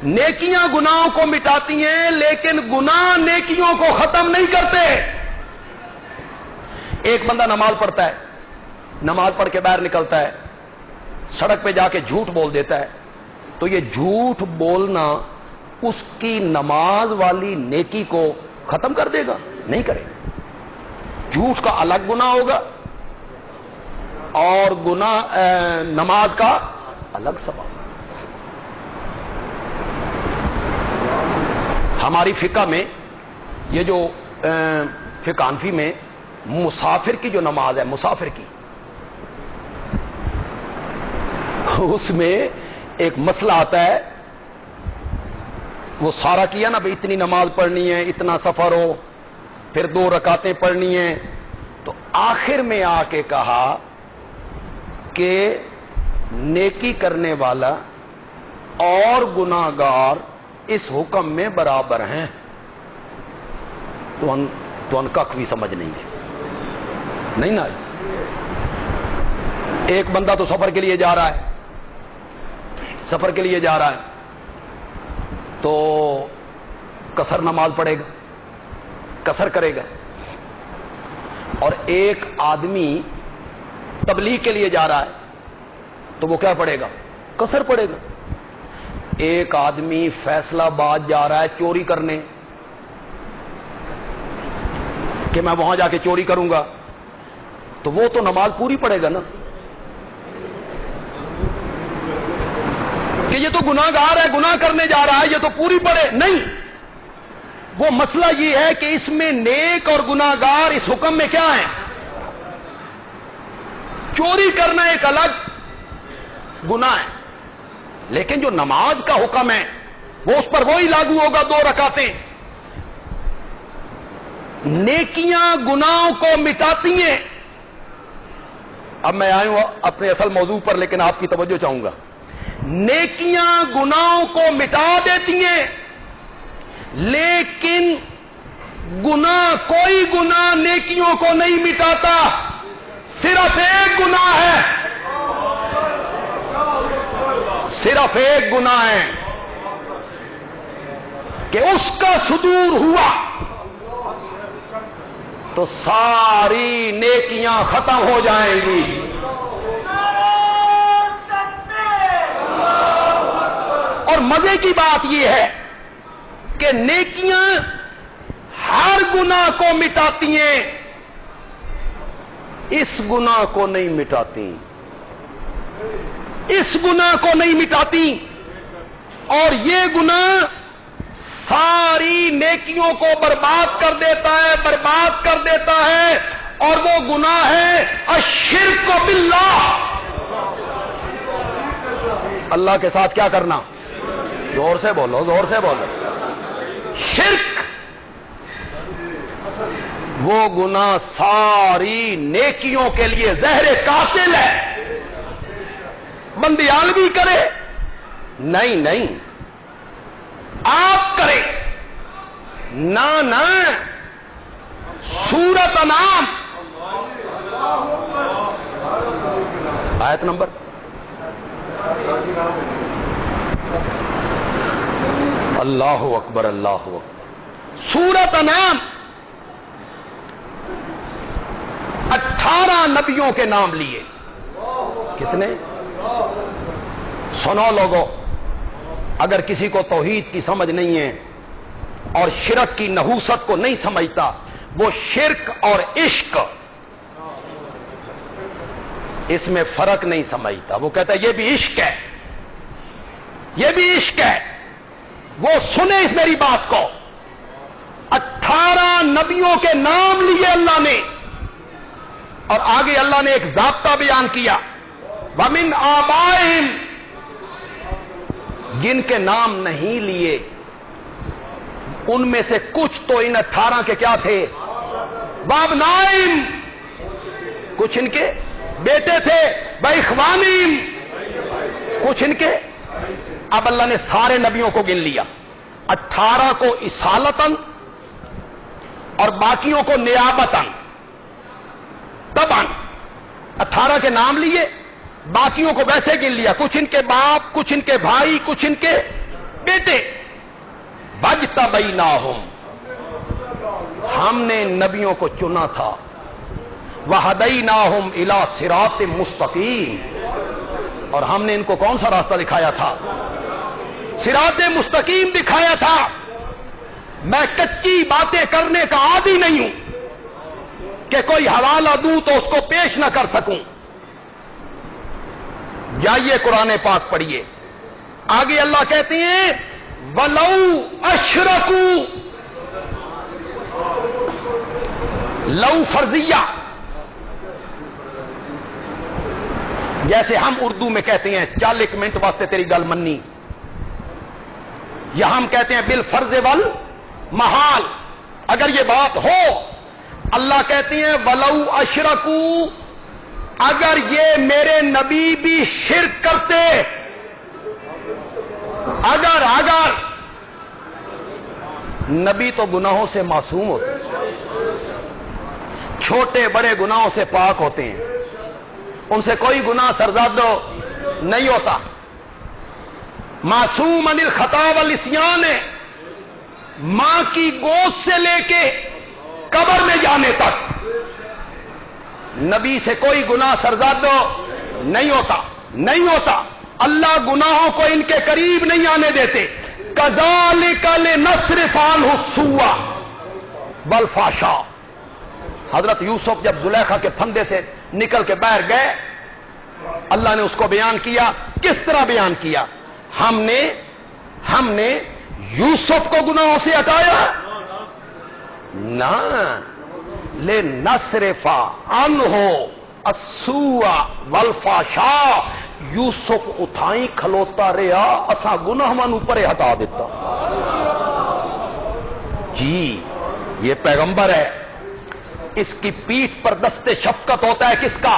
نیکیاں گناہوں کو مٹاتی ہیں لیکن گناہ نیکیوں کو ختم نہیں کرتے. ایک بندہ نماز پڑھتا ہے, نماز پڑھ کے باہر نکلتا ہے, سڑک پہ جا کے جھوٹ بول دیتا ہے, تو یہ جھوٹ بولنا اس کی نماز والی نیکی کو ختم کر دے گا؟ نہیں کرے. جھوٹ کا الگ گناہ ہوگا اور گناہ نماز کا الگ ثواب. ہماری فقہ میں یہ جو فقہ حنفی میں مسافر کی جو نماز ہے, مسافر کی, اس میں ایک مسئلہ آتا ہے. وہ سارا کیا نا, بھئی اتنی نماز پڑھنی ہے, اتنا سفر ہو, پھر 2 رکعتیں پڑھنی ہیں, تو آخر میں آ کے کہا کہ نیکی کرنے والا اور گناہگار اس حکم میں برابر ہیں. تو ان کک بھی سمجھ نہیں ہے, نہیں نا. ایک بندہ تو سفر کے لیے جا رہا ہے, سفر کے لیے جا رہا ہے, تو قصر نماز پڑھے گا, قصر کرے گا. اور ایک آدمی تبلیغ کے لیے جا رہا ہے, تو وہ کیا پڑھے گا؟ قصر پڑھے گا. ایک آدمی فیصلہ آباد جا رہا ہے چوری کرنے, کہ میں وہاں جا کے چوری کروں گا, تو وہ تو نماز پوری پڑھے گا نا, کہ یہ تو گناہگار ہے, گناہ کرنے جا رہا ہے, یہ تو پوری پڑھے. نہیں, وہ مسئلہ یہ ہے کہ اس میں نیک اور گناہگار اس حکم میں کیا ہے؟ چوری کرنا ایک الگ گناہ ہے, لیکن جو نماز کا حکم ہے وہ اس پر وہی لاگو ہوگا, 2 رکعتیں. نیکیاں گناہوں کو مٹاتی ہیں. اب میں آیا ہوں اپنے اصل موضوع پر, لیکن آپ کی توجہ چاہوں گا. نیکیاں گناہوں کو مٹا دیتی ہیں, لیکن گناہ, کوئی گناہ نیکیوں کو نہیں مٹاتا. صرف ایک گناہ ہے, صرف ایک گناہ ہے کہ اس کا صدور ہوا تو ساری نیکیاں ختم ہو جائیں گی. اور مزے کی بات یہ ہے کہ نیکیاں ہر گناہ کو مٹاتی ہیں, اس گناہ کو نہیں مٹاتی, اس گناہ کو نہیں مٹاتی. اور یہ گناہ ساری نیکیوں کو برباد کر دیتا ہے, برباد کر دیتا ہے. اور وہ گناہ ہے الشرک باللہ, اللہ کے ساتھ کیا کرنا؟ زور سے بولو, زور سے بولو. شرک, وہ گناہ ساری نیکیوں کے لیے زہر قاتل ہے. بندیالوی کرے نہیں, نہیں آپ کرے نہ سورت انعام آیت نمبر اللہ اکبر, اللہ اکبر. سورت انعام 18 نبیوں کے نام لیے. کتنے؟ سنو لوگو, اگر کسی کو توحید کی سمجھ نہیں ہے اور شرک کی نحوست کو نہیں سمجھتا, وہ شرک اور عشق اس میں فرق نہیں سمجھتا. وہ کہتا ہے یہ بھی عشق ہے, یہ بھی عشق ہے. وہ سنے اس میری بات کو, 18 نبیوں کے نام لیے اللہ نے, اور آگے اللہ نے ایک ضابطہ بیان کیا, وَمِنْ آبَائِهِمْ, جن کے نام نہیں لیے ان میں سے کچھ تو ان 18 کے کیا تھے؟ وَأَبْنَائِهِمْ, کچھ ان کے بیٹے تھے. وَإِخْوَانِهِمْ, کچھ ان کے. اب اللہ نے سارے نبیوں کو گن لیا, 18 کو اصالتاً اور باقیوں کو نیابتاً. طبعاً 18 کے نام لیے, باقیوں کو ویسے گن لیا, کچھ ان کے باپ, کچھ ان کے بھائی, کچھ ان کے بیٹے وَاجْتَبَيْنَاهُمْ، ہم نے نبیوں کو چنا تھا، وَهَدَيْنَاهُمْ إِلَى صِرَاطٍ مُسْتَقِيمٍ، اور ہم نے ان کو کون سا راستہ دکھایا تھا؟ صراط مستقیم دکھایا تھا۔ میں کچی باتیں کرنے کا عادی نہیں ہوں کہ کوئی حوالہ دوں تو اس کو پیش نہ کر سکوں۔ جائیے قرآن پاک پڑھیے، آگے اللہ کہتے ہیں وَلَوْ أَشْرَكُوا، لو فرضیہ، جیسے ہم اردو میں کہتے ہیں چل ایک منٹ واسطے تیری گل منی، یا ہم کہتے ہیں بالفرض والمحال، اگر یہ بات ہو، اللہ کہتے ہیں وَلَوْ أَشْرَكُوا، اگر یہ میرے نبی بھی شرک کرتے، اگر نبی تو گناہوں سے معصوم ہوتے، چھوٹے بڑے گناہوں سے پاک ہوتے ہیں، ان سے کوئی گناہ سرزاد نہیں ہوتا، معصوم عن الخطا والعصیان ہے، ماں کی گود سے لے کے قبر میں جانے تک نبی سے کوئی گناہ سرزاد نہیں ہوتا۔ اللہ گناہوں کو ان کے قریب نہیں آنے دیتے۔ کذالک لنصرف عنہ السوء والفحشاء، حضرت یوسف جب زلیخا کے پھندے سے نکل کے باہر گئے، اللہ نے اس کو بیان کیا، کس طرح بیان کیا؟ ہم نے یوسف کو گناہوں سے ہٹایا نہ، لنصرف عنہ السوء والفحشاء، یوسف اتھائیں کھلوتا رہا، اساں گناہ من اوپر ہٹا دیتا۔ جی یہ پیغمبر ہے، اس کی پیٹھ پر دست شفقت ہوتا ہے کس کا؟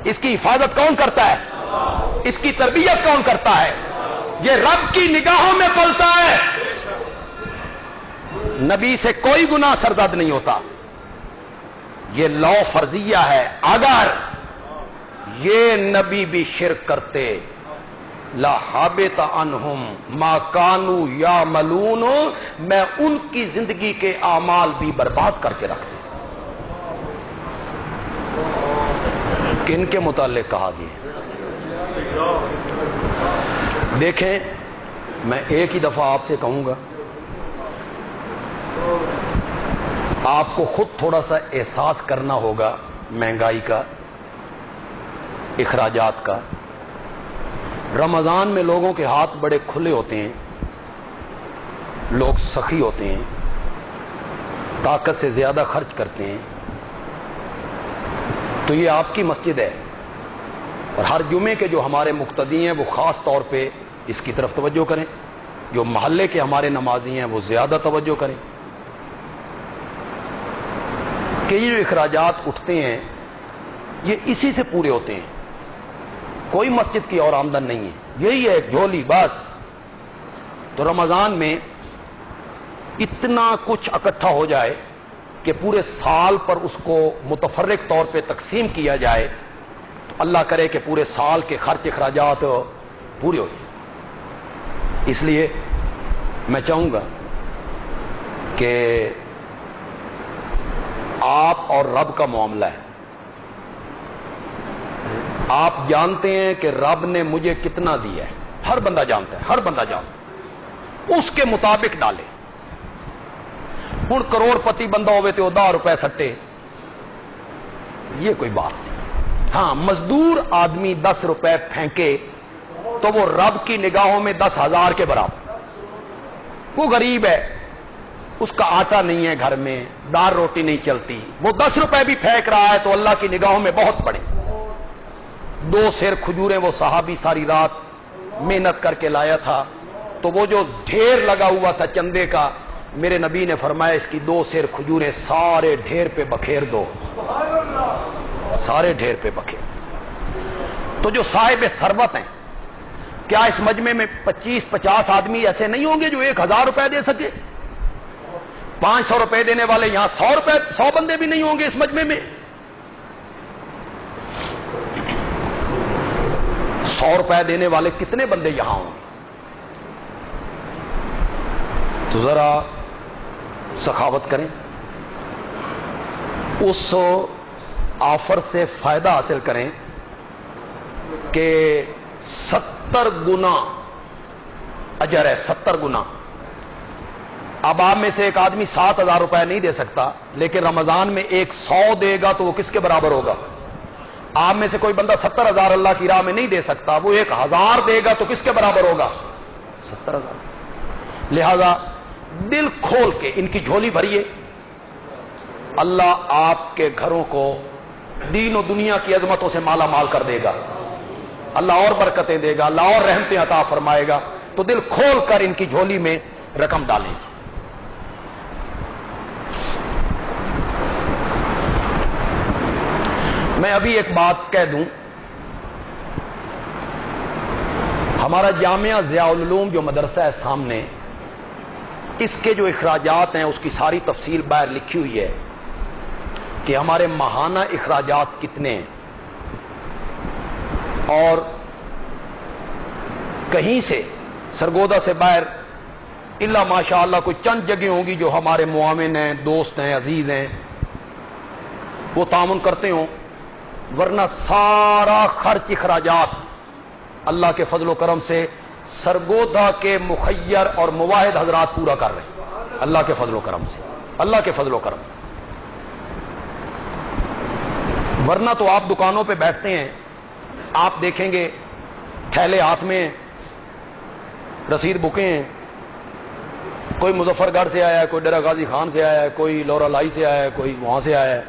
اس کی حفاظت کون کرتا ہے؟ اس کی تربیت کون کرتا ہے؟ یہ رب کی نگاہوں میں پلتا ہے۔ نبی سے کوئی گناہ سرزد نہیں ہوتا، یہ لو فرضیہ ہے۔ اگر یہ نبی بھی شرک کرتے لَحَبِطَ عَنْهُمْ مَا كَانُوا يَعْمَلُونَ، میں ان کی زندگی کے اعمال بھی برباد کر کے رکھ دوں۔ کن کے متعلق کہا گیا؟ دیکھیں، میں ایک ہی دفعہ آپ سے کہوں گا، آپ کو خود تھوڑا سا احساس کرنا ہوگا مہنگائی کا، اخراجات کا۔ رمضان میں لوگوں کے ہاتھ بڑے کھلے ہوتے ہیں، لوگ سخی ہوتے ہیں، طاقت سے زیادہ خرچ کرتے ہیں، تو یہ آپ کی مسجد ہے، اور ہر جمعے کے جو ہمارے مقتدی ہیں وہ خاص طور پہ اس کی طرف توجہ کریں، جو محلے کے ہمارے نمازی ہیں وہ زیادہ توجہ کریں کہ یہ جو اخراجات اٹھتے ہیں یہ اسی سے پورے ہوتے ہیں، کوئی مسجد کی اور آمدن نہیں ہے، یہی ہے ایک جھولی بس۔ تو رمضان میں اتنا کچھ اکٹھا ہو جائے کہ پورے سال پر اس کو متفرق طور پہ تقسیم کیا جائے، تو اللہ کرے کہ پورے سال کے خرچ اخراجات پورے ہو جائیں۔ اس لیے میں چاہوں گا کہ آپ اور رب کا معاملہ ہے، آپ جانتے ہیں کہ رب نے مجھے کتنا دیا ہے، ہر بندہ جانتا ہے، اس کے مطابق ڈالے۔ ہن کروڑ پتی بندہ ہوئے تو 10 روپے سٹے، یہ کوئی بات نہیں۔ ہاں مزدور آدمی 10 روپے پھینکے تو وہ رب کی نگاہوں میں 10,000 کے برابر۔ وہ غریب ہے، اس کا آٹا نہیں ہے گھر میں، دال روٹی نہیں چلتی، وہ 10 روپے بھی پھینک رہا ہے تو اللہ کی نگاہوں میں بہت بڑے۔ 2 سیر کھجوریں وہ صحابی ساری رات محنت کر کے لایا تھا، تو وہ جو ڈھیر لگا ہوا تھا چندے کا، میرے نبی نے فرمایا اس کی 2 سیر کھجوریں سارے ڈھیر پہ بکھیر دو، سارے ڈھیر پہ بکھیر۔ تو جو صاحب ثروت ہیں، کیا اس مجمع میں 25-50 آدمی ایسے نہیں ہوں گے جو 1000 روپے دے سکے؟ 500 روپے دینے والے یہاں 100 بندے بھی نہیں ہوں گے اس مجمع میں؟ 100 روپے دینے والے کتنے بندے یہاں ہوں گے؟ تو ذرا سخاوت کریں، اس آفر سے فائدہ حاصل کریں کہ 70 گنا اجر ہے، 70 گنا۔ اب آپ میں سے ایک آدمی 7,000 روپے نہیں دے سکتا، لیکن رمضان میں 100 دے گا تو وہ کس کے برابر ہوگا؟ آپ میں سے کوئی بندہ 70,000 اللہ کی راہ میں نہیں دے سکتا، وہ 1,000 دے گا تو کس کے برابر ہوگا؟ 70,000۔ لہذا دل کھول کے ان کی جھولی بھریے، اللہ آپ کے گھروں کو دین و دنیا کی عظمتوں سے مالا مال کر دے گا، اللہ اور برکتیں دے گا، اللہ اور رحمتیں عطا فرمائے گا۔ تو دل کھول کر ان کی جھولی میں رقم ڈالیں گے۔ میں ابھی ایک بات کہہ دوں، ہمارا جامعہ ضیاء العلوم جو مدرسہ ہے سامنے، اس کے جو اخراجات ہیں اس کی ساری تفصیل باہر لکھی ہوئی ہے کہ ہمارے ماہانہ اخراجات کتنے ہیں، اور کہیں سے سرگودا سے باہر الا ماشاء اللہ کوئی چند جگہ ہوں گی جو ہمارے معاون ہیں، دوست ہیں، عزیز ہیں، وہ تعاون کرتے ہوں، ورنہ سارا خرچ اخراجات اللہ کے فضل و کرم سے سرگودا کے مخیر اور مواحد حضرات پورا کر رہے ہیں، اللہ کے فضل و کرم سے، اللہ کے فضل و کرم سے۔ ورنہ تو آپ دکانوں پہ بیٹھتے ہیں، آپ دیکھیں گے تھیلے ہاتھ میں، رسید بکیں ہیں، کوئی مظفر گڑھ سے آیا ہے، کوئی ڈیرہ غازی خان سے آیا ہے، کوئی لورا لائی سے آیا ہے، کوئی وہاں سے آیا ہے،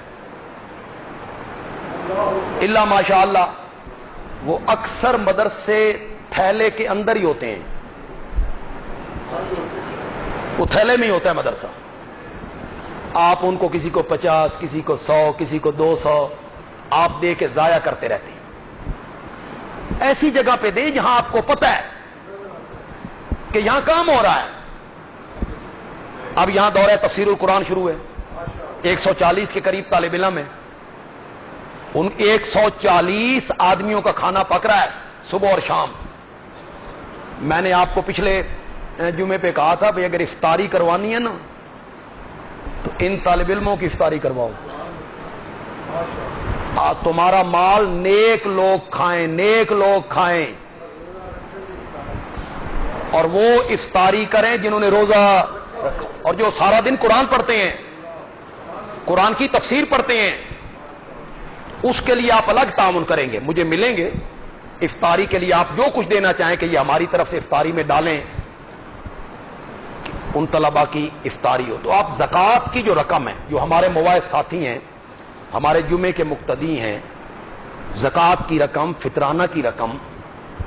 اللہ ماشاء اللہ وہ اکثر مدرسے تھیلے کے اندر ہی ہوتے ہیں، وہ تھیلے میں ہی ہوتا ہے مدرسہ۔ آپ ان کو کسی کو 50، کسی کو 100، کسی کو 200 آپ دے کے ضائع کرتے رہتے ہیں۔ ایسی جگہ پہ دیں جہاں آپ کو پتہ ہے کہ یہاں کام ہو رہا ہے۔ اب یہاں دورہ تفسیر القرآن شروع ہے، 140 کے قریب طالب علم ہیں، ان 140 آدمیوں کا کھانا پک رہا ہے صبح اور شام۔ میں نے آپ کو پچھلے جمعے پہ کہا تھا بھئی اگر افطاری کروانی ہے نا تو ان طالب علموں کی افطاری کرواؤ، تمہارا مال نیک لوگ کھائیں، نیک لوگ کھائیں، اور وہ افطاری کریں جنہوں نے روزہ رکھا، اور جو سارا دن قرآن پڑھتے ہیں، قرآن کی تفسیر پڑھتے ہیں، اس کے لیے آپ الگ تعاون کریں گے، مجھے ملیں گے۔ افطاری کے لیے آپ جو کچھ دینا چاہیں کہ یہ ہماری طرف سے افطاری میں ڈالیں، ان طلباء کی افطاری ہو۔ تو آپ زکوٰۃ کی جو رقم ہے، جو ہمارے مواعظ ساتھی ہیں، ہمارے جمعے کے مقتدی ہیں، زکوٰۃ کی رقم، فطرانہ کی رقم،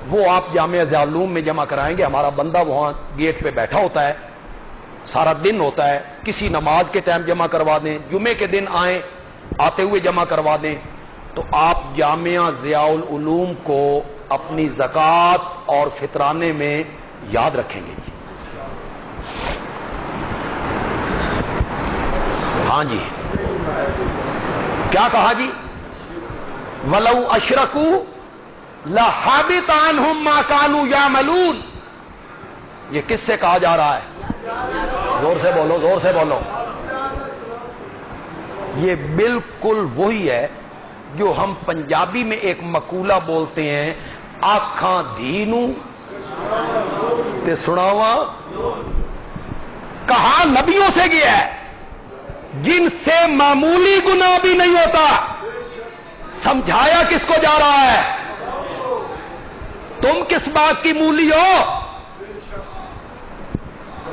وہ آپ جامعہ ضیاء العلوم میں جمع کرائیں گے۔ ہمارا بندہ وہاں گیٹ پہ بیٹھا ہوتا ہے، سارا دن ہوتا ہے، کسی نماز کے ٹائم جمع کروا دیں، جمعے کے دن آئیں، آتے ہوئے جمع کروا دیں، تو آپ جامعہ ضیاء العلوم کو اپنی زکوٰۃ اور فطرانے میں یاد رکھیں گے۔ ہاں جی، کیا کہا جی؟ وَلَوْ أَشْرَكُوا لَحَبِطَ عَنْهُمْ مَا كَانُوا يَعْمَلُونَ۔ یہ کس سے کہا جا رہا ہے؟ زور سے بولو، زور سے بولو۔ یہ بالکل وہی ہے جو ہم پنجابی میں ایک مقولہ بولتے ہیں، آنکھاں دھینو تے سناوا۔ کہا نبیوں سے گیا ہے جن سے معمولی گناہ بھی نہیں ہوتا، سمجھایا کس کو جا رہا ہے؟ تم کس بات کی مولی ہو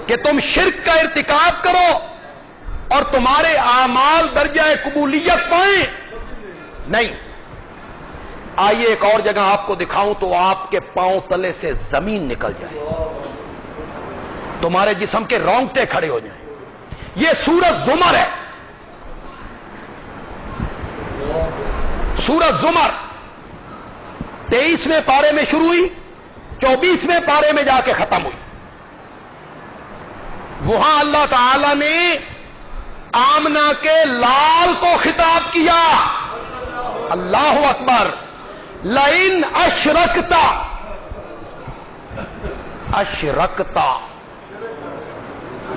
کہ تم شرک کا ارتکاب کرو اور تمہارے اعمال درجہ قبولیت پائیں؟ نہیں۔ آئیے ایک اور جگہ آپ کو دکھاؤں تو آپ کے پاؤں تلے سے زمین نکل جائے، تمہارے جسم کے رونگٹے کھڑے ہو جائیں۔ یہ سورۃ زمر ہے، سورۃ زمر 23ویں پارے میں شروع ہوئی، 24ویں پارے میں جا کے ختم ہوئی۔ وہاں اللہ تعالی نے آمنہ کے لال کو خطاب کیا، اللہ اکبر، لئن اشرکتا، اشرکتا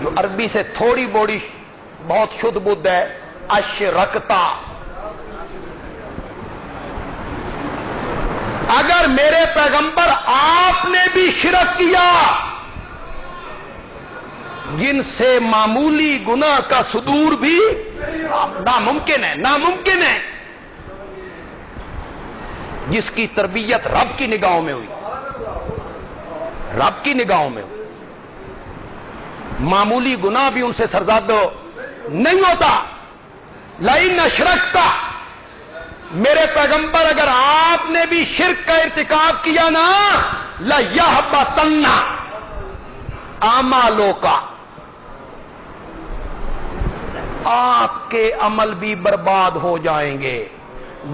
جو عربی سے تھوڑی بوڑی بہت شدھ بدھ ہے، اشرکتا، اگر میرے پیغمبر آپ نے بھی شرک کیا جن سے معمولی گناہ کا صدور بھی ناممکن ہے، ناممکن ہے، جس کی تربیت رب کی نگاہوں میں ہوئی، رب کی نگاہوں میں ہوئی، معمولی گناہ بھی ان سے سرزاد نہیں ہوتا۔ لئن اشرکتا، میرے پیغمبر اگر آپ نے بھی شرک کا ارتکاب کیا نا، لَيَحْبَطَنَّ أَعْمَالُكَ، آپ کے عمل بھی برباد ہو جائیں گے،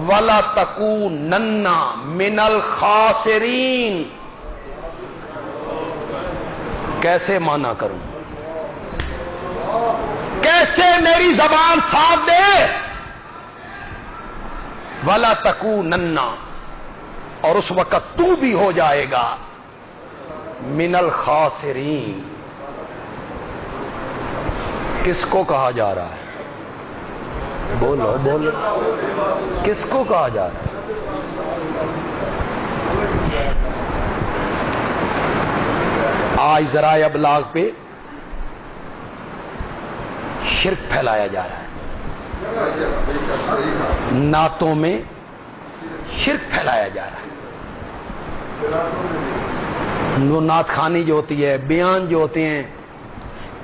وَلَتَكُونَنَّ مِنَ الْخَاسِرِينَ۔ کیسے مانا کروں، کیسے میری زبان ساتھ دے؟ وَلَتَكُونَنَّ، اور اس وقت تو بھی ہو جائے گا من الخاسرین۔ کس کو کہا جا رہا ہے؟ بولو بولو، کس کو کہا جا رہا ہے؟ آج ذرائع ابلاغ پہ شرک پھیلایا جا رہا ہے، نعتوں میں شرک پھیلایا جا رہا ہے۔ وہ نعت خوانی جو ہوتی ہے، بیان جو ہوتے ہیں،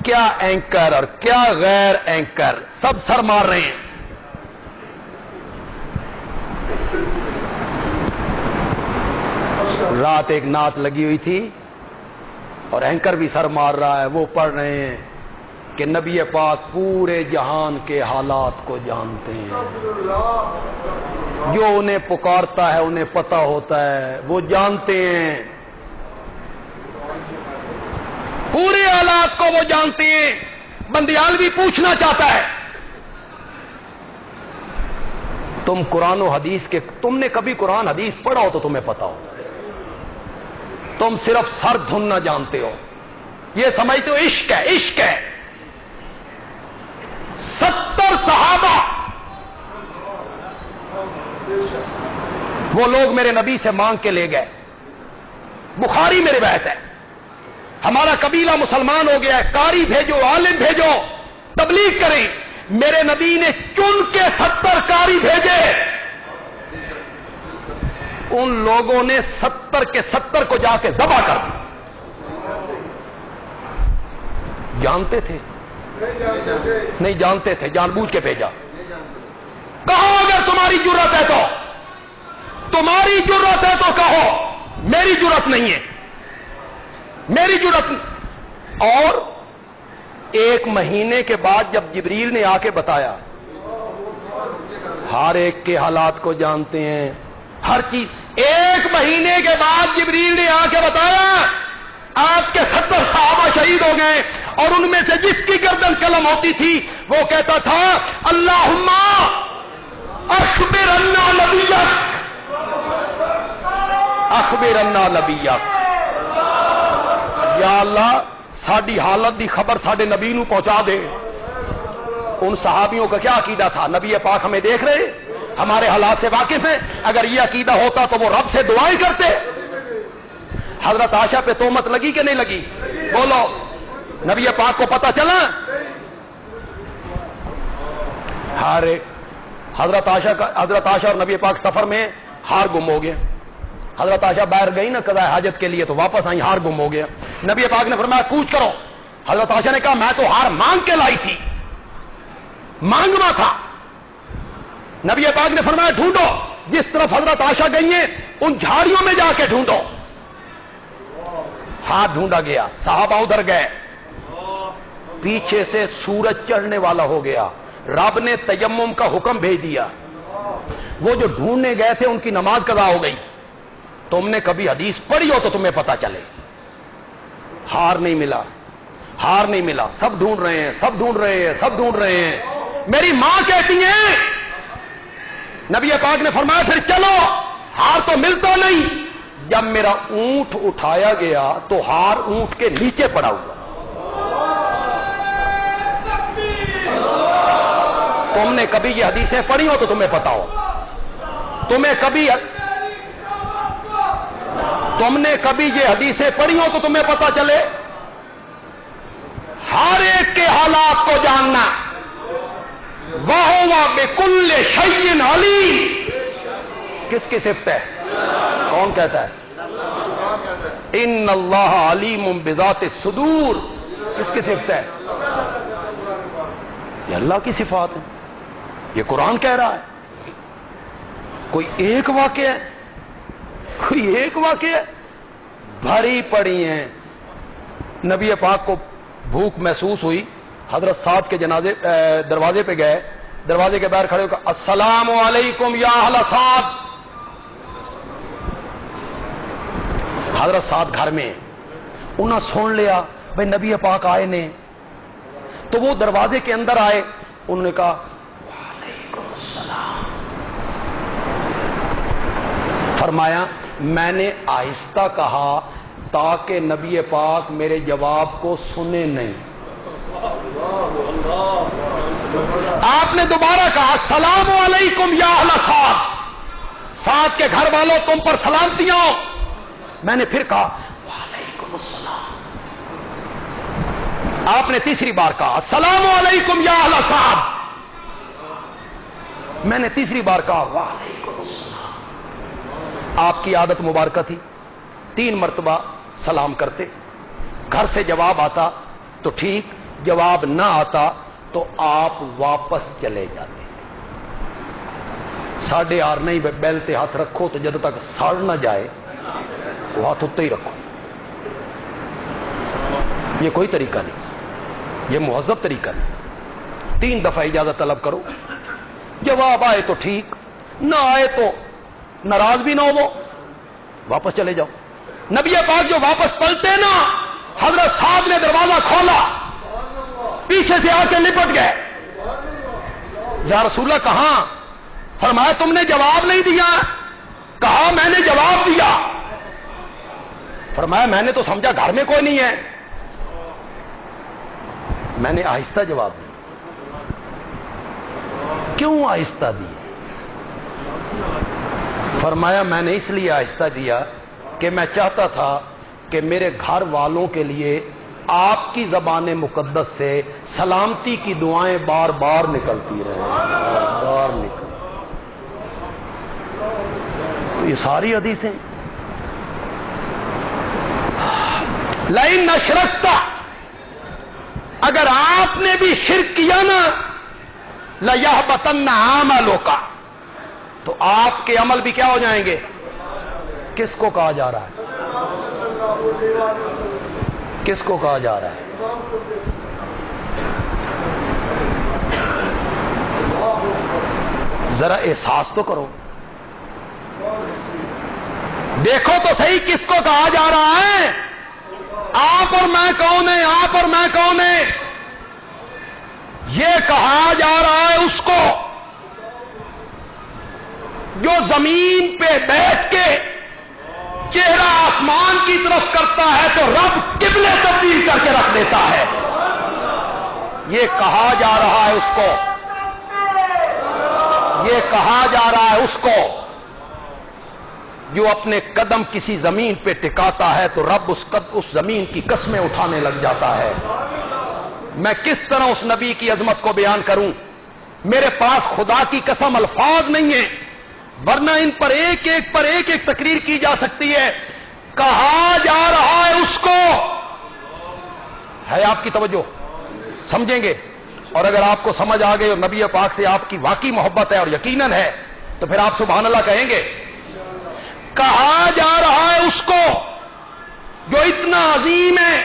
کیا اینکر اور کیا غیر اینکر سب سر مار رہے ہیں۔ رات ایک نعت لگی ہوئی تھی اور اینکر بھی سر مار رہا ہے، وہ پڑھ رہے ہیں کہ نبی پاک پورے جہان کے حالات کو جانتے ہیں، جو انہیں پکارتا ہے انہیں پتہ ہوتا ہے، وہ جانتے ہیں، پورے حالات کو وہ جانتے ہیں۔ بندیال بھی پوچھنا چاہتا ہے، تم قرآن و حدیث کے، تم نے کبھی قرآن حدیث پڑھا ہو تو تمہیں پتا ہو، تم صرف سر دھننا جانتے ہو، یہ سمجھتے ہو عشق ہے، عشق ہے۔ 70 صحابہ وہ لوگ میرے نبی سے مانگ کے لے گئے، بخاری میں روایت ہے، ہمارا قبیلہ مسلمان ہو گیا ہے، قاری بھیجو، عالم بھیجو، تبلیغ کریں۔ میرے نبی نے چن کے 70 قاری بھیجے، ان لوگوں نے 70 کے 70 کو جا کے ذبح کر دیا۔ جانتے تھے؟ نہیں جانتے تھے، جان بوجھ کے بھیجا۔ کہو اگر تمہاری جرت ہے تو، تمہاری جرت ہے تو کہو، میری جرت نہیں ہے، میری جرت نہیں۔ اور 1 مہینے کے بعد جب جبریل نے آ کے بتایا، ہر ایک کے حالات کو جانتے ہیں، ہر چیز، 1 مہینے کے بعد جبریل نے آ کے بتایا آپ کے 70 صحابہ شہید ہو گئے، اور ان میں سے جس کی گردن قلم ہوتی تھی وہ کہتا تھا اللہم اخبرنا نبیک، اخبرنا نبیک، یا اللہ ساڈی حالت دی خبر ساڈے نبی نو پہنچا دے۔ ان صحابیوں کا کیا عقیدہ تھا؟ نبی پاک ہمیں دیکھ رہے، ہمارے حالات سے واقف ہیں، اگر یہ عقیدہ ہوتا تو وہ رب سے دعائیں کرتے۔ حضرت عائشہ پہ تہمت لگی کہ نہیں لگی؟ بولو، نبی پاک کو پتہ چلا؟ ہر ایک حضرت عائشہ اور نبی پاک سفر میں ہار گم ہو گیا۔ حضرت عائشہ باہر گئی نا قضاء حاجت کے لیے، تو واپس آئی، ہار گم ہو گیا۔ نبی پاک نے فرمایا کوچ کرو۔ حضرت عائشہ نے کہا میں تو ہار مانگ کے لائی تھی، مانگنا تھا۔ نبی پاک نے فرمایا ڈھونڈو، جس طرف حضرت عائشہ گئی ہیں ان جھاڑیوں میں جا کے ڈھونڈو۔ ہاتھ ڈھونڈا گیا، صحابہ ادھر گئے، پیچھے سے سورج چڑھنے والا ہو گیا، رب نے تیمم کا حکم بھیج دیا، وہ جو ڈھونڈنے گئے تھے ان کی نماز قضا ہو گئی۔ تم نے کبھی حدیث پڑھی ہو تو تمہیں پتا چلے۔ ہار نہیں ملا، ہار نہیں ملا، سب ڈھونڈ رہے ہیں، سب ڈھونڈ رہے ہیں، سب ڈھونڈ رہے ہیں۔ میری ماں کہتی ہیں، نبی پاک نے فرمایا پھر چلو، ہار تو ملتا نہیں۔ جب میرا اونٹ اٹھایا گیا تو ہار اونٹ کے نیچے پڑا ہوا، تم نے کبھی یہ حدیثیں پڑھی ہو تو تمہیں پتا ہو. تم نے کبھی یہ حدیثیں پڑھی ہو تو تمہیں پتا چلے. ہر ایک کے حالات کو جاننا. وَهُوَ بِكُلِّ شَيْءٍ عَلِيمٌ کس کی صفت ہے؟ کون کہتا ہے؟ ان اللہ علیم بذات الصدور کس کی صفت ہے؟ یہ اللہ کی صفات ہے. یہ قرآن کہہ رہا ہے. کوئی ایک واقعہ ہے بھری پڑی ہیں. نبی پاک کو بھوک محسوس ہوئی, حضرت سعد کے دروازے پہ گئے, دروازے کے باہر کھڑے ہو کر السلام علیکم یا اہل سعد. حضرت سعد گھر میں انہوں نے سن لیا بھائی نبی پاک آئے نے, تو وہ دروازے کے اندر آئے. انہوں نے کہا وعلیکم السلام. فرمایا میں نے آہستہ کہا تاکہ نبی پاک میرے جواب کو سنے نہیں. آپ نے دوبارہ کہا السلام علیکم یا اہل سعد, سعد کے گھر والوں تم پر سلامتیاں. میں نے پھر کہا وعلیکم السلام. آپ نے تیسری بار کہا السلام علیکم یا اہل سعد. میں نے تیسری بار کہا وعلیکم السلام. آپ کی عادت مبارکہ تھی 3 مرتبہ سلام کرتے. گھر سے جواب آتا تو ٹھیک, جواب نہ آتا تو آپ واپس چلے جاتے. 8:30 نہیں بیل تے ہاتھ رکھو تو جب تک سڑ نہ جائے وہ ہاتھ اتنے ہی رکھو. یہ کوئی طریقہ نہیں, یہ مہذب طریقہ نہیں. 3 دفعہ اجازت طلب کرو, جواب آئے تو ٹھیک, نہ آئے تو ناراض بھی نہ ہو, واپس چلے جاؤ. نبی پاک جو واپس پلٹے نا, حضرت سعد نے دروازہ کھولا, پیچھے سے آ کے لپٹ گئے. یا رسول اللہ کہاں؟ فرمایا تم نے جواب نہیں دیا. کہا میں نے جواب دیا. فرمایا میں نے تو سمجھا گھر میں کوئی نہیں ہے. میں نے آہستہ جواب دیا. کیوں آہستہ دیا؟ فرمایا میں نے اس لیے آہستہ دیا کہ میں چاہتا تھا کہ میرے گھر والوں کے لیے آپ کی زبان مقدس سے سلامتی کی دعائیں بار بار نکلتی رہیں. بار نکل. یہ ساری حدیثیں لئن اشرکت, اگر آپ نے بھی شرک کیا نا, لَيَحْبَطَنَّ عَمَلُكَ, تو آپ کے عمل بھی کیا ہو جائیں گے. کس کو کہا جا رہا ہے؟ کس کو کہا جا رہا ہے؟ ذرا احساس تو کرو, دیکھو تو صحیح کس کو کہا جا رہا ہے. آپ اور میں کون ہیں؟ آپ اور میں کون ہیں؟ یہ کہا جا رہا ہے اس کو جو زمین پہ بیٹھ کے چہرہ آسمان کی طرف کرتا ہے تو رب قبلے تبدیل کر کے رکھ دیتا ہے. یہ کہا جا رہا ہے اس کو, یہ کہا جا رہا ہے اس کو جو اپنے قدم کسی زمین پہ ٹکاتا ہے تو رب اس زمین کی قسمیں اٹھانے لگ جاتا ہے. میں کس طرح اس نبی کی عظمت کو بیان کروں؟ میرے پاس خدا کی قسم الفاظ نہیں ہیں, ورنہ ان پر ایک ایک تقریر کی جا سکتی ہے. کہا جا رہا ہے اس کو, ہے آپ کی توجہ, سمجھیں گے. اور اگر آپ کو سمجھ آ گئی اور نبی پاک سے آپ کی واقعی محبت ہے اور یقیناً ہے تو پھر آپ سبحان اللہ کہیں گے. کہا جا رہا ہے اس کو جو اتنا عظیم ہے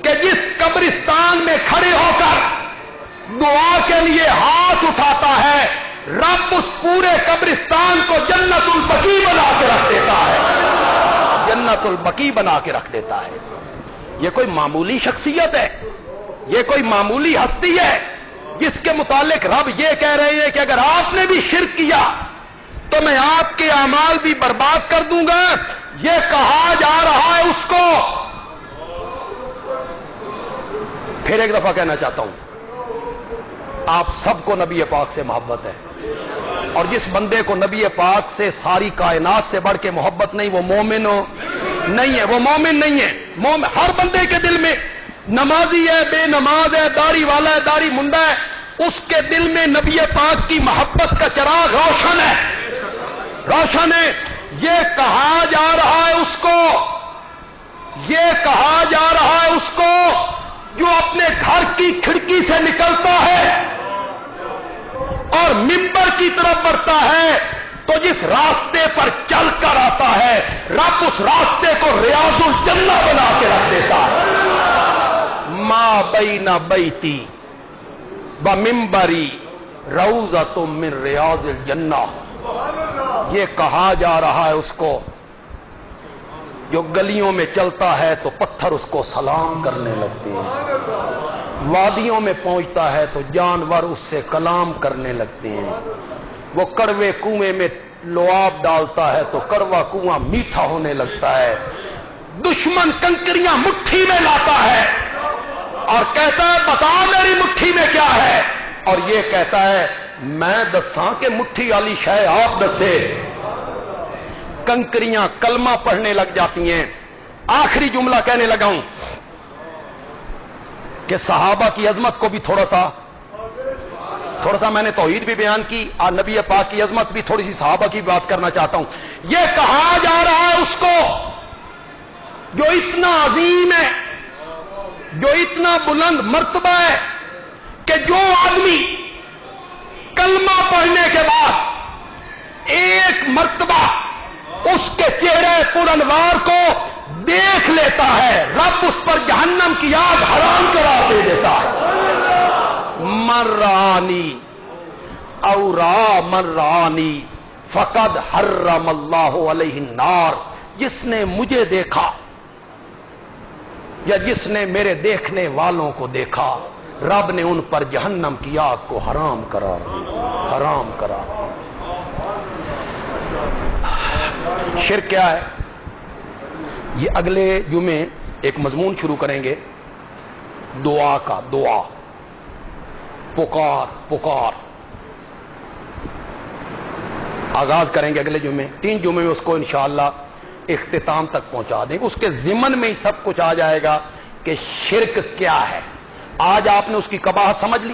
کہ جس قبرستان میں کھڑے ہو کر دعا کے لیے ہاتھ اٹھاتا ہے, رب اس پورے قبرستان کو جنت البقیع بنا کے رکھ دیتا ہے. جنت البقیع بنا کے رکھ دیتا ہے. یہ کوئی معمولی شخصیت ہے, یہ کوئی معمولی ہستی ہے جس کے متعلق رب یہ کہہ رہے ہیں کہ اگر آپ نے بھی شرک کیا تو میں آپ کے اعمال بھی برباد کر دوں گا. یہ کہا جا رہا ہے اس کو. پھر ایک دفعہ کہنا چاہتا ہوں, آپ سب کو نبی پاک سے محبت ہے، اور جس بندے کو نبی پاک سے ساری کائنات سے بڑھ کے محبت نہیں، وہ مومن نہیں ہے، وہ مومن نہیں ہے۔ ہر بندے کے دل میں، نمازی ہے، بے نماز ہے، داڑھی والا ہے، داڑھی منڈا ہے، اس کے دل میں نبی پاک کی محبت کا چراغ روشن ہے، روشن ہے۔ یہ کہا جا رہا ہے اس کو، یہ کہا جا رہا ہے اس کو جو اپنے گھر کی کھڑکی سے نکلتا ہے اور منبر کی طرف بڑھتا ہے تو جس راستے پر چل کر آتا ہے رب اس راستے کو ریاض الجنہ بنا کے رکھ دیتا ہے۔ ما بین بیتی و منبری روضۃ من ریاض الجنہ، یہ کہا جا رہا ہے اس کو جو گلیوں میں چلتا ہے تو پتھر اس کو سلام کرنے لگتے ہیں، وادیوں میں پہنچتا ہے تو جانور اس سے کلام کرنے لگتے ہیں، وہ کڑوے کنویں میں لعاب ڈالتا ہے تو کڑوا کنواں میٹھا ہونے لگتا ہے، دشمن کنکریاں مٹھی میں لاتا ہے اور کہتا ہے بتا میری مٹھی میں کیا ہے، اور یہ کہتا ہے میں دساں کہ مٹھی والی شے آپ دسے۔ کنکریاں کلمہ پڑھنے لگ جاتی ہیں۔ آخری جملہ کہنے لگا ہوں کہ صحابہ کی عظمت کو بھی تھوڑا سا میں نے توحید بھی بیان کی اور نبی پاک کی عظمت بھی، تھوڑی سی صحابہ کی بات کرنا چاہتا ہوں۔ یہ کہا جا رہا ہے اس کو جو اتنا عظیم ہے، جو اتنا بلند مرتبہ ہے کہ جو آدمی کلمہ پڑھنے کے بعد ایک مرتبہ اس کے چہرے پر انوار کو دیکھ لیتا ہے رب اس پر جہنم کی آگ حرام کرا دے دیتا ہے۔ مرانی او را مرانی فقد حرم اللہ علیہ النار، جس نے مجھے دیکھا یا جس نے میرے دیکھنے والوں کو دیکھا رب نے ان پر جہنم کی آگ کو حرام کرا۔ شرک کیا ہے؟ یہ اگلے جمعے ایک مضمون شروع کریں گے، دعا کا، دعا، پکار آغاز کریں گے اگلے جمعے، 3 جمعے میں اس کو انشاءاللہ اختتام تک پہنچا دیں گے۔ اس کے ضمن میں ہی سب کچھ آ جائے گا کہ شرک کیا ہے۔ آج آپ نے اس کی قباحت سمجھ لی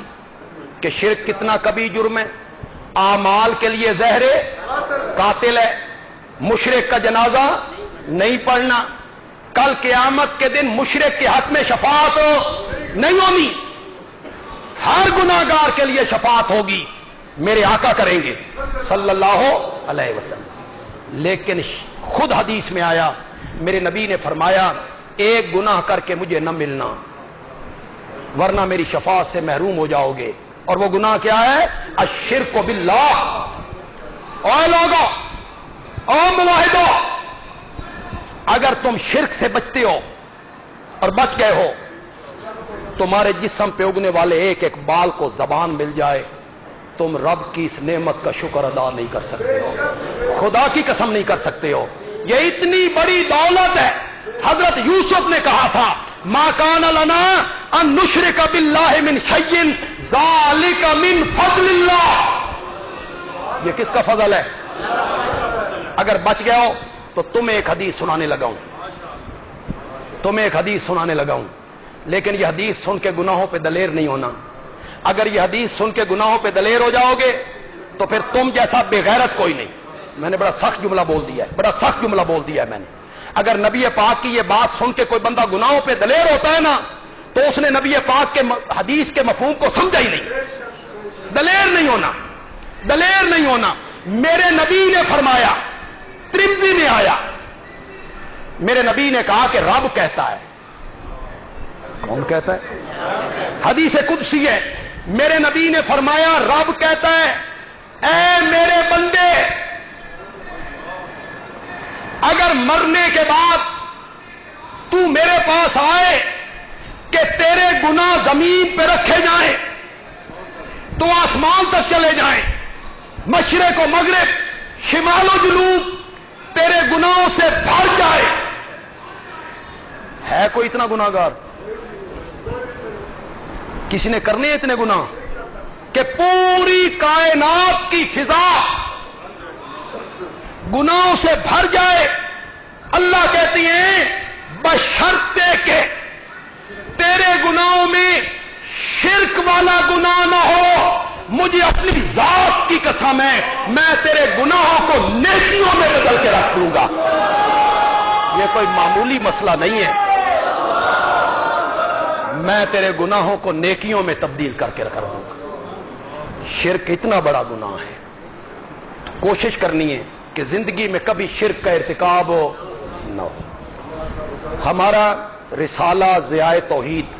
کہ شرک کتنا کبھی جرم ہے، اعمال کے لیے زہر قاتل ہے، مشرک کا جنازہ نہیں پڑھنا، کل قیامت کے دن مشرک کے حق میں شفاعت نہیں ہونی، ہر گناہگار کے لیے شفاعت ہوگی، میرے آقا کریں گے صلی اللہ علیہ وسلم۔ لیکن خود حدیث میں آیا، میرے نبی نے فرمایا ایک گناہ کر کے مجھے نہ ملنا ورنہ میری شفاعت سے محروم ہو جاؤ گے، اور وہ گناہ کیا ہے؟ الشرک باللہ۔ اے لوگو، او موحدو، اگر تم شرک سے بچتے ہو اور بچ گئے ہو، تمہارے جسم پہ اگنے والے ایک ایک بال کو زبان مل جائے، تم رب کی اس نعمت کا شکر ادا نہیں کر سکتے ہو، خدا کی قسم نہیں کر سکتے ہو۔ یہ اتنی بڑی دولت ہے۔ حضرت یوسف نے کہا تھا ما کان لنا ان نشرک باللہ من شیء ذالک من فضل اللہ۔ یہ کس کا فضل ہے؟ اگر بچ گئے ہو تو تمہیں ایک حدیث سنانے لگا ہوں، لیکن یہ حدیث سن کے گناہوں پہ دلیر نہیں ہونا۔ اگر یہ حدیث سن کے گناہوں پہ دلیر ہو جاؤ گے تو پھر تم جیسا بے غیرت کوئی نہیں۔ میں نے بڑا سخت جملہ بول دیا ہے میں نے۔ اگر نبی پاک کی یہ بات سن کے کوئی بندہ گناہوں پہ دلیر ہوتا ہے نا تو اس نے نبی پاک کے حدیث کے مفہوم کو سمجھا ہی نہیں۔ دلیر نہیں ہونا۔ میرے نبی نے فرمایا، ترمذی میں آیا، میرے نبی نے کہا کہ رب کہتا ہے۔ کون کہتا ہے؟ حدیث قدسی ہے۔ میرے نبی نے فرمایا رب کہتا ہے اے میرے بندے، اگر مرنے کے بعد تو میرے پاس آئے کہ تیرے گناہ زمین پہ رکھے جائیں تو آسمان تک چلے جائیں، مشرق و مغرب، شمال و جنوب تیرے گناہوں سے بھر جائے، ہے کوئی اتنا گناہگار؟ کسی نے کرنے اتنے گناہ؟ کہ پوری کائنات کی فضا گناہوں سے بھر جائے. اللہ کہتی ہیں بشرطے کہ تیرے گناہوں میں شرک والا گناہ نہ ہو. مجھے اپنی ذات کی قسم ہے میں تیرے گناہوں کو نیکیوں میں بدل کے رکھ دوں گا. یہ کوئی معمولی مسئلہ نہیں ہے. میں تیرے گناہوں کو نیکیوں میں تبدیل کر کے رکھ دوں گا. شرک اتنا بڑا گناہ ہے تو کوشش کرنی ہے کہ زندگی میں کبھی شرک کا ارتکاب نہ ہو. ہمارا رسالہ ضیاء توحید